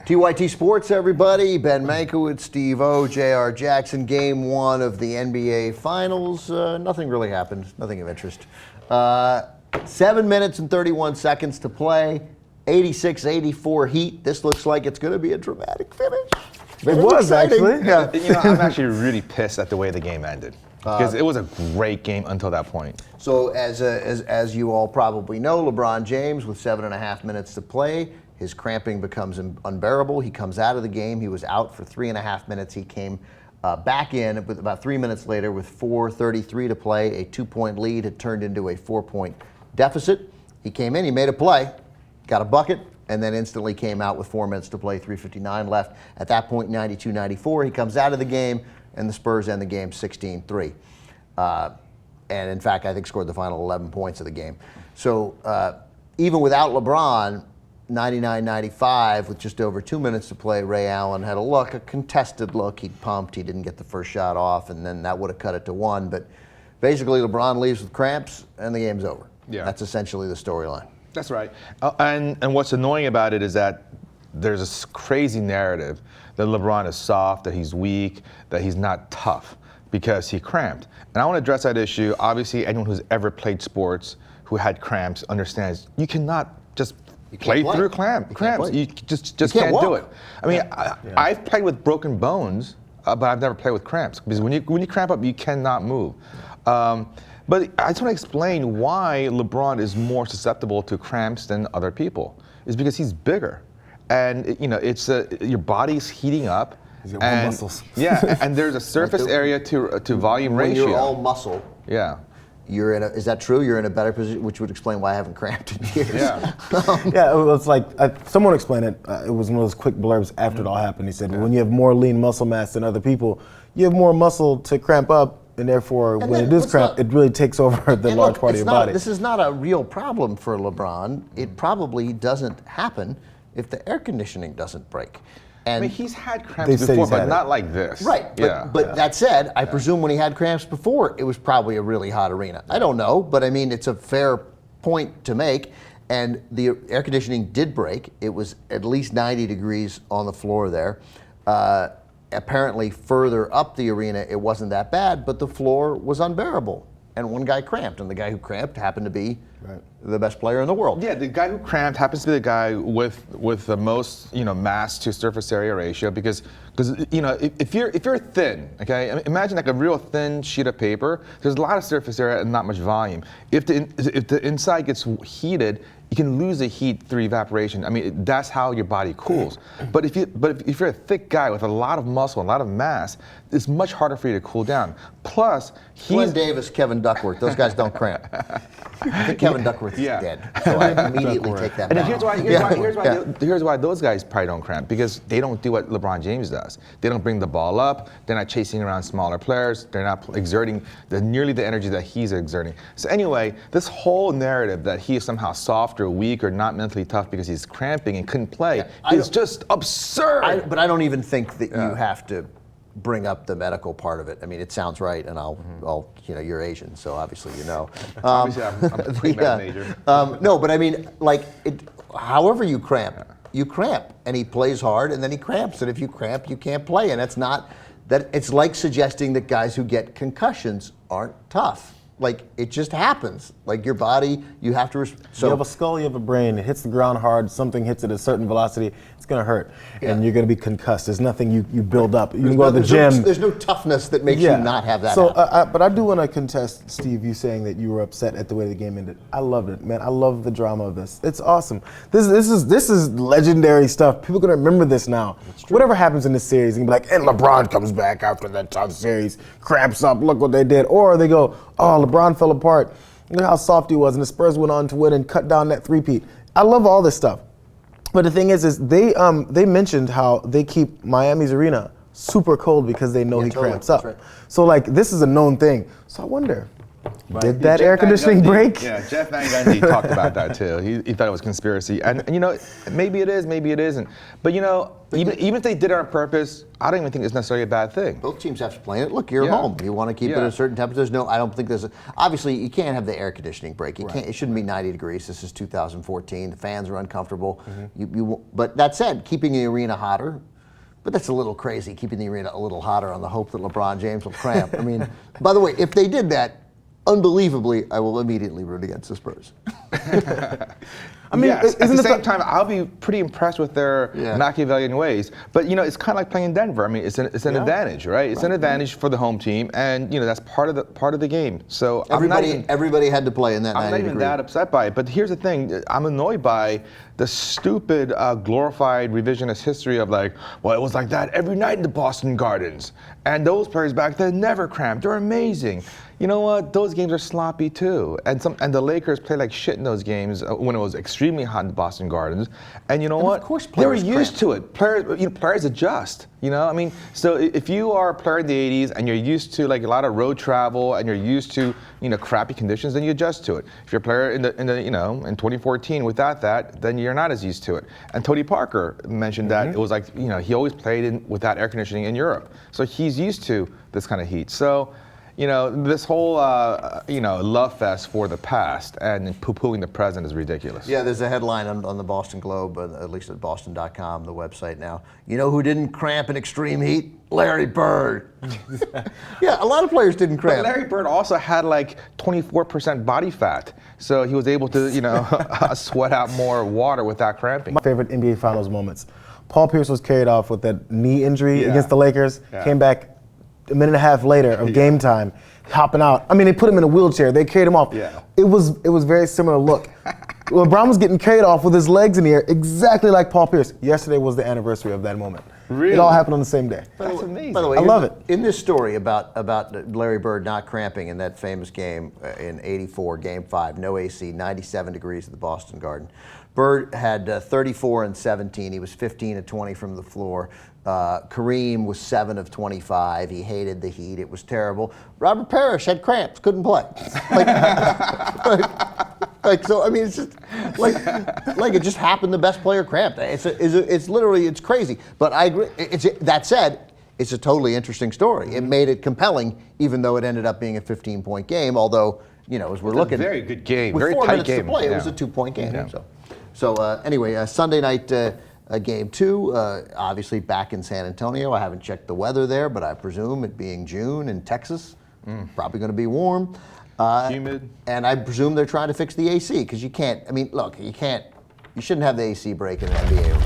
TYT Sports, everybody. Ben Mankiewicz, Steve O, J.R. Jackson. Game 1 of the NBA Finals. Nothing really happened. Nothing of interest. 7 minutes and 31 seconds to play. 86-84 Heat. This looks like it's going to be a dramatic finish. It was actually. Yeah. I'm actually really pissed at the way the game ended because it was a great game until that point. So as you all probably know, LeBron James with 7.5 minutes to play. His cramping becomes unbearable. He comes out of the game. He was out for 3.5 minutes. He came back in with about 3 minutes later with 4:33 to play. A 2-point lead had turned into a 4-point deficit. He came in, he made a play, got a bucket, and then instantly came out with 4 minutes to play, 3:59 left. At that point, 92-94. He comes out of the game, and the Spurs end the game 16-3. And in fact, I think scored the final 11 points of the game. So even without LeBron, 99-95 with just over 2 minutes to play, Ray Allen had a contested look. He pumped, he didn't get the first shot off, and then that would have cut it to 1. But basically, LeBron leaves with cramps, and the game's over. Yeah. That's essentially the storyline. That's right. And what's annoying about it is that there's this crazy narrative that LeBron is soft, that he's weak, that he's not tough because he cramped. And I want to address that issue. Obviously, anyone who's ever played sports who had cramps understands you cannot just play through cramps. You just can't do it. I mean, I've played with broken bones, but I've never played with cramps because when you cramp up, you cannot move. But I just want to explain why LeBron is more susceptible to cramps than other people. It's because he's bigger, and it's your body's heating up. He's got more muscles. Yeah, and there's a surface area to volume ratio. When you're all muscle. Yeah. Is that true? You're in a better position, which would explain why I haven't cramped in years. Yeah. Yeah, it's like, someone explained it. It was one of those quick blurbs after it all happened. He said, when you have more lean muscle mass than other people, you have more muscle to cramp up, and therefore, when it is cramp, it really takes over the large part of your body. This is not a real problem for LeBron. It probably doesn't happen if the air conditioning doesn't break. And I mean, he's had cramps before, but not like this. Right, but that said, I presume when he had cramps before, it was probably a really hot arena. I don't know, but I mean, it's a fair point to make. And the air conditioning did break. It was at least 90 degrees on the floor there. Apparently, further up the arena, it wasn't that bad, but the floor was unbearable. And one guy cramped, and the guy who cramped happened to be the best player in the world. Yeah, the guy who cramped happens to be the guy with the most mass to surface area ratio because if you're thin, okay, imagine like a real thin sheet of paper. There's a lot of surface area and not much volume. If the inside gets heated, you can lose the heat through evaporation. I mean, that's how your body cools. But if you're a thick guy with a lot of muscle, a lot of mass, it's much harder for you to cool down. Plus, Glenn Davis, Kevin Duckworth, those guys don't cramp. I think Kevin Duckworth is dead, so I immediately take that back. Here's why those guys probably don't cramp, because they don't do what LeBron James does. They don't bring the ball up. They're not chasing around smaller players. They're not exerting nearly the energy that he's exerting. So anyway, this whole narrative that he is somehow soft or weak or not mentally tough because he's cramping and couldn't play is just absurd. But I don't even think that you have to bring up the medical part of it. I mean, it sounds right, and I'll you're Asian, so obviously you know. Obviously, I'm a pre-med major. No, but I mean, like, however you cramp, and he plays hard, and then he cramps, and if you cramp, you can't play, and it's not that. It's like suggesting that guys who get concussions aren't tough. Like, it just happens. Like, your body, you have to. You have a skull, you have a brain. It hits the ground hard. Something hits at a certain velocity. It's going to hurt, and you're going to be concussed. There's nothing you build up. You can go to the gym. There's no toughness that makes you not have that. So, but I do want to contest, Steve, you saying that you were upset at the way the game ended. I loved it, man. I love the drama of this. It's awesome. This is legendary stuff. People are going to remember this now. Whatever happens in this series, you can be like, and LeBron comes back after that tough series, cramps up. Look what they did. Or they go, oh, LeBron fell apart. Look how soft he was, and the Spurs went on to win and cut down that three-peat. I love all this stuff. But the thing is they mentioned how they keep Miami's arena super cold because they know he cramps up. Right. So like this is a known thing. So I wonder, Did that air conditioning break? Yeah, Jeff Van Gundy talked about that too. He thought it was conspiracy, and you know, maybe it is, maybe it isn't. But you know, even if they did it on purpose, I don't even think it's necessarily a bad thing. Both teams have to play it. Look, you're Yeah. home. You want to keep it at a certain temperature. No, I don't think there's. Obviously, you can't have the air conditioning break. You can't. It shouldn't be 90 degrees. This is 2014. The fans are uncomfortable. But that said, keeping the arena hotter. But that's a little crazy, keeping the arena a little hotter on the hope that LeBron James will cramp. I mean, by the way, if they did that, unbelievably, I will immediately root against the Spurs. I mean, yes. At isn't the it same time, I'll be pretty impressed with their Machiavellian ways. But you know, it's kind of like playing in Denver. I mean, it's an advantage, right? It's an advantage for the home team, and you know that's part of the game. So Everybody had to play in that. I'm not even that upset by it. But here's the thing: I'm annoyed by the stupid, glorified revisionist history of like, well, it was like that every night in the Boston Gardens, and those players back then never cramped. They're amazing. You know what? Those games are sloppy too, and the Lakers played like shit in those games when it was extremely hot in the Boston Gardens. And you know what? Of course, they were players used to it. Players adjust. You know, I mean, so if you are a player in the '80s and you're used to like a lot of road travel and you're used to crappy conditions, then you adjust to it. If you're a player in 2014 without that, then you're not as used to it. And Tony Parker mentioned that it was like he always played without air conditioning in Europe, so he's used to this kind of heat. So. You know, this whole, love fest for the past and poo-pooing the present is ridiculous. Yeah, there's a headline on the Boston Globe, at least at boston.com, the website now. You know who didn't cramp in extreme heat? Larry Bird. Yeah, a lot of players didn't cramp. But Larry Bird also had like 24% body fat, so he was able to, sweat out more water without cramping. My favorite NBA Finals moments. Paul Pierce was carried off with that knee injury against the Lakers, came back a minute and a half later of game time, hopping out. I mean, they put him in a wheelchair. They carried him off. Yeah. It was very similar look. LeBron was getting carried off with his legs in the air, exactly like Paul Pierce. Yesterday was the anniversary of that moment. Really? It all happened on the same day. That's amazing. By the way, I love it. In this story about Larry Bird not cramping in that famous game in '84, Game 5, no AC, 97 degrees at the Boston Garden. Bird had 34 and 17. He was 15 of 20 from the floor. Kareem was 7 of 25. He hated the heat. It was terrible. Robert Parrish had cramps, couldn't play. So I mean, it's just like it just happened. The best player cramped. It's literally crazy. But I agree. That said, it's a totally interesting story. It made it compelling, even though it ended up being a 15-point game. Although as we're looking, a very good game, with very 4 tight minutes game. to play, it was a 2-point game. So anyway, Sunday night. Game 2, obviously back in San Antonio. I haven't checked the weather there, but I presume it being June in Texas, probably going to be warm. Humid. And I presume they're trying to fix the AC because you can't, I mean, look, you shouldn't have the AC break in an NBA